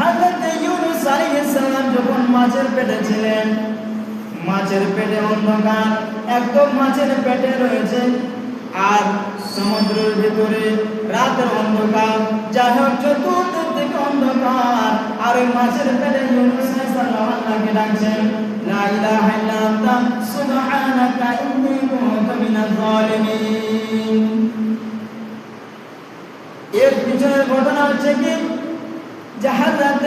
হযরত ইউনূস আলাইহিস সালাম যখন মাছের পেটে ছিলেন, মাছের পেটে অন্ধকার, একদম মাছের পেটে রয়েছে, আর সমুদ্রের ভিতরে রাতের অন্ধকার, যাই হোক চতুর্দিক থেকে অন্ধকার, আর ওই মাছের পেটে ইউনূস আলাইহিস সালাম আল্লাহকে ডাকছেন, লা ইলাহা ইল্লা আনতা সুবহানাকা ইন্নী কুনতু মিনাজ জালিমিন। এর পিছনের ঘটনা হচ্ছে কি, যে হযরত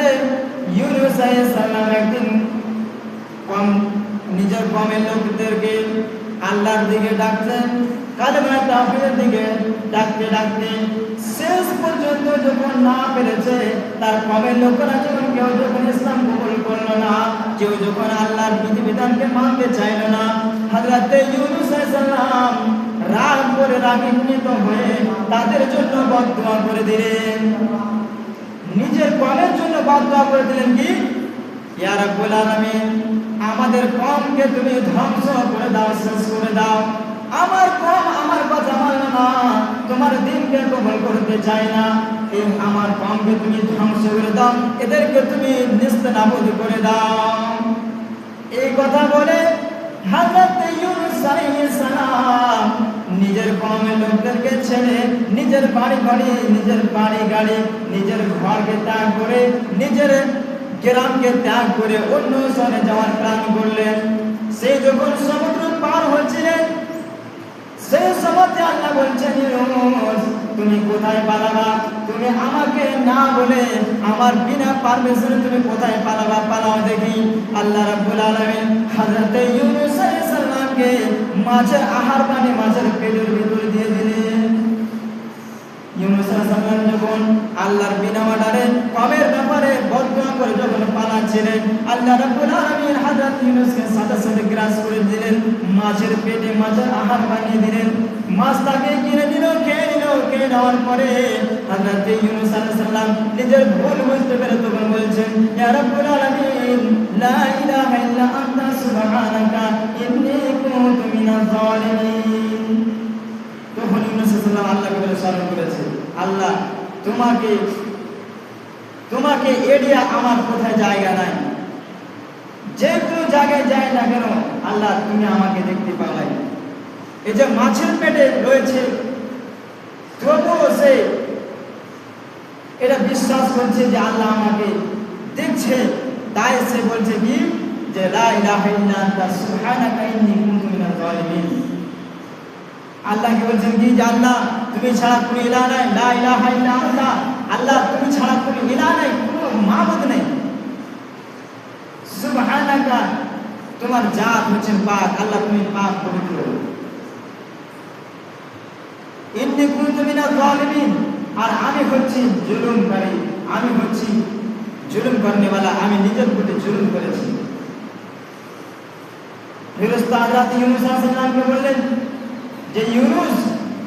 ইউনূস আলাইহিস সালাম একদিন নিজের কওমের লোকদেরকে আল্লাহর দিকে ডাকতেন, কালেমা তাওহীদের দিকে ডাকতে ডাকতে শেষ পর্যন্ত যখন না পেরেছে, তার কওমের লোকেরা যখন কেউ যখন ইসলাম কবুল করলো না, কেউ যখন আল্লাহর বিধিবিধানকে মানতে চাইল না, হযরত ইউনূস আলাইহিস সালাম রাগ করে রাগান্বিত হয়ে তাদের জন্য বদদুয়া করে দিলেন, নিজের কওমের জন্য বদদুয়া করে দিলেন কি, ইয়া রাব্বুল আলামিন, আমাদের কওমকে তুমি ধ্বংস করে দাও, শেষ করে দাও। আমার কওম আমার কথা মানে না, তোমার দ্বীনকে কবুল করতে চায় না, এই আমার কওমকে তুমি ধ্বংস করে দাও, এদেরকে তুমি নিস্তেনাবুদ করে দাও। এই কথা বলে হযরত ইউনূস আলাইহিস সালাম নিজের কওমের লোকদেরকে ছেড়ে নিজের বাড়ি গাড়ি নিজের ঘরকে ত্যাগ করে, নিজের গ্রামকে ত্যাগ করে অন্য স্থানে যাওয়ার প্ল্যান করলেন। সেই যখন সমুদ্র পার হচ্ছিলেন, সেই সময় আল্লাহ বলছেন, ইউনূস তুমি কোথায় পালাবা, তুমি আমাকে না বলে আমার বিনা পারমিশনে তুমি কোথায় পালাবা, পালাও দেখি। আল্লাহ রাব্বুল আলামিন হযরত ইউনূস আলাইহিস সালামকে মাছের আহার পানি মাছের পেটের ভিতরে দিয়ে দিলেন। ইউনূস আলাইহিস সালাম যখন আল্লাহর বিনা অর্ডারে কওমের ব্যাপারে বদদুয়া করে যখন পালাচ্ছিলেন, আল্লাহ রাব্বুল আলামিন হযরত ইউনূসকে সাথে সাথে গ্রাস করে দিলেন, মাছের পেটে মাছের আহার বানিয়ে দিলেন। মাছ তাকে কিনে নিল, খেয়ে নিল। খেয়ে নেওয়ার পরে হযরত ইউনূস আলাইহিস সালাম নিজের ভুল বুঝতে পেরে তখন বলছেন, ইয়া রাব্বুল আলামিন, লা ইলাহা ইল্লা আনতা সুবহানাকা ইন্নী কুনতু মিনাজ জালিমিন। তখন ইউনূস আলাইহিস সালাম আল্লাহকে বলে স্মরণ করেছে, আল্লাহ তোমাকে এড়িয়ে আমার কোথায় জায়গা নাই, যে কোনো জায়গায় যাই না কেন আল্লাহ তুমি আমাকে দেখতে পাওয়াই। এই যে মাছের পেটে রয়েছে, তবুও সে এটা বিশ্বাস করছে যে আল্লাহ আমাকে দেখছে, তাই সে বলছে কি, যে লা ইলাহা ইল্লা আনতা সুবহানাকা ইন্নী কুনতু মিনাজ জালিমিন। আল্লাহকে বলছেন কি, যে আল্লাহ তুমি ছাড়া কোনো ইলাহ নাই, লা ইলাহা ইল্লা আনতা, আল্লাহ তুমি ছাড়া কোনো ইলাহ নাই, কোনো মাবুদ নেই। সুবহানাকা, তোমার জাত হচ্ছে পাক, আল্লাহ তুমি পাক পবিত্র। ইন্নী কুনতু মিনাজ জালিমিন, আর আমি হচ্ছি জুলুমকারী, আমি হচ্ছি জুলুম করনেওয়ালা, আমি নিজের প্রতি জুলুম করেছি। ফেরেশতা হযরত ইউনূস আলাইহিস সালামকে বললেন যে ইউনূস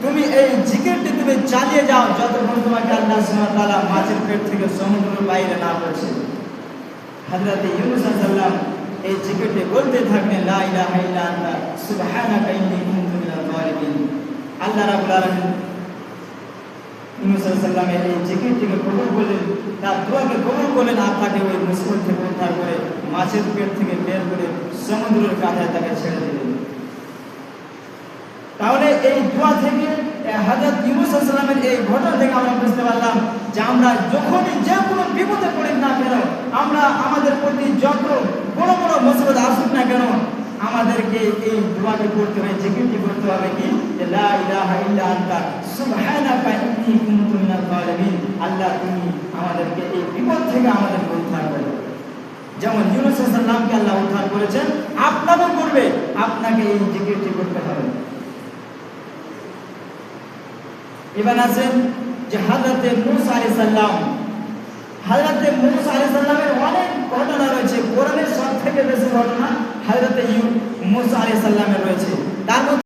তুমি এই জিকিরটি তুমি চালিয়ে যাও যতক্ষণ তোমাকে আল্লাহ সুবহানাহু ওয়া তাআলা মাছের পেট থেকে সমুদ্রের বাইরে না করছে। হযরত ইউনূস আলাইহিস সালাম এই জিকিরটি বলতে থাকলেন, লা ইলাহা ইল্লা আনতা সুবহানাকা ইন্নী কুনতু মিনাজ জালিমিন। আল্লাহ রাব্বুল আলামিন ইউনূস আলাইহিস সালামের এই জিকিরটিকে কবুল করলেন, তার দোয়াকে কবুল করলেন, আপনাকে ওই মুসিবত থেকে উদ্ধার করে মাছের পেট থেকে বের করে সমুদ্রের কাঁটায় তাকে ছেড়ে দিলেন। তাহলে এই দোয়া থেকে হযরত ইউনূস আলাইহিস সালামের এই ঘটনা থেকে আমরা বুঝতে পারলাম যে আমরা যখনই যে কোনো বিপদে পড়ি না কেন, আমরা আমাদের প্রতি যত বড় বড় মুসিবত আসুক না কেন, আমাদেরকে এই দোয়াটি করতে হবে, জিকিরটি করতে হবে কি, যে লা ইলাহা ইল্লা আনতা সুবহানাকা ইন্নী কুনতু মিনাজ জালিমিন। আল্লাহ তুমি আমাদেরকে এই বিপদ থেকে আমাদেরকে উদ্ধার করো। যেমন ইউনূস আলাইহিস সালামকে আল্লাহ উদ্ধার করেছেন, আপনাকেও করবে, আপনাকে এই জিকিরটি করতে হবে। এবার আছেন যে হযরত মূসা আলাইহিস সালাম, হযরত মূসা আলাইহিস সালামের অনেক ঘটনা রয়েছে, কোরআনের সবথেকে বেশি ঘটনা হযরত মূসা আলাইহিস সালামের রয়েছে। তার